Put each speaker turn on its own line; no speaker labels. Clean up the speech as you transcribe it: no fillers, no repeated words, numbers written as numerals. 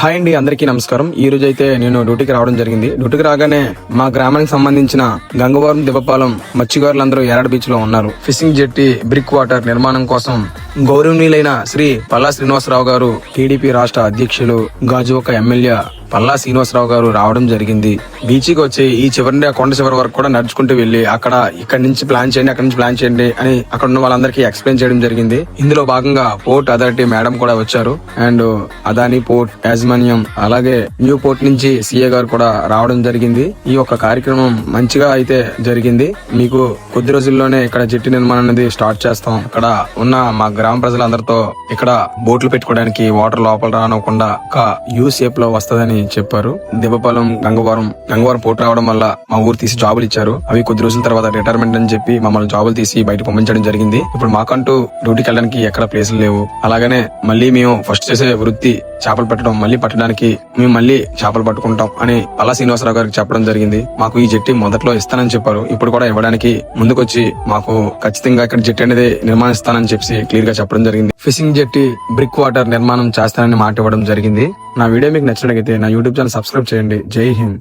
Hi అండి, అందరికీ నమస్కారం. ఈ రోజు అయితే నేను డ్యూటీకి రావడం జరిగింది. డ్యూటీకి రాగానే మా గ్రామానికి సంబంధించిన గంగవరం దిబ్బపాలెం మత్స్యకారులందరూ యారాడ బీచ్ లో ఉన్నారు. ఫిషింగ్ జెట్టి బ్రిక్ వాటర్ నిర్మాణం కోసం గౌరవనీయులైన శ్రీ పల్లా శ్రీనివాసరావు గారు, టీడీపీ రాష్ట్ర అధ్యక్షులు, గాజువాక ఎమ్మెల్యే పల్లా శ్రీనివాసరావు గారు రావడం జరిగింది. బీచ్కి వచ్చి ఈ చివరి నుండి ఆ కొండ చివరి వరకు కూడా నడుచుకుంటూ వెళ్లి ఇక్కడ నుంచి ప్లాన్ చేయండి, అక్కడ నుంచి ప్లాన్ చేయండి అని అక్కడ ఉన్న వాళ్ళందరికీ ఎక్స్ప్లెయిన్ చేయడం జరిగింది. ఇందులో భాగంగా పోర్ట్ అథారిటీ మేడం కూడా వచ్చారు. అండ్ అదాని పోర్ట్ యాజమాన్యం, అలాగే న్యూ పోర్ట్ నుంచి సీఏ గారు కూడా రావడం జరిగింది. ఈ యొక్క కార్యక్రమం మంచిగా అయితే జరిగింది. మీకు కొద్ది రోజుల్లోనే ఇక్కడ జెట్టి నిర్మాణం అనేది స్టార్ట్ చేస్తాం. ఇక్కడ ఉన్న మా గ్రామ ప్రజలందరితో ఇక్కడ బోట్లు పెట్టుకోవడానికి వాటర్ లోపల రానివ్వకుండా ఒక యూ షేప్ లో వస్తదని చెప్పారు. దిబ్బపాలెం గంగవరం పోర్ట్ రావడం వల్ల మా ఊరు తీసి జాబులు ఇచ్చారు. అవి కొద్ది రోజుల తర్వాత రిటైర్మెంట్ అని చెప్పి మమ్మల్ని జాబులు తీసి బయట పంపించడం జరిగింది. ఇప్పుడు మాకంటూ డ్యూటీకి వెళ్ళడానికి ఎక్కడ ప్లేసులు లేవు. అలాగనే మళ్ళీ మేము ఫస్ట్ చేసే వృత్తి చేపలు పట్టడం, మళ్ళీ పట్టడానికి మేము మళ్ళీ చేపలు పట్టుకుంటాం అని పల్లా శ్రీనివాసరావు గారికి చెప్పడం జరిగింది. మాకు ఈ జెట్టి మొదట్లో ఇస్తానని చెప్పారు. ఇప్పుడు కూడా ఇవ్వడానికి ముందుకొచ్చి మాకు ఖచ్చితంగా ఇక్కడ జెట్టి అనేది నిర్మాణిస్తానని చెప్పి క్లియర్ గా చెప్పడం జరిగింది. ఫిషింగ్ జెట్టి బ్రిక్ వాటర్ నిర్మాణం చేస్తానని మాట ఇవ్వడం జరిగింది. నా వీడియో మీకు నచ్చినట్లయితే నా యూట్యూబ్ ఛానల్ సబ్స్క్రైబ్ చేయండి. జై హింద్.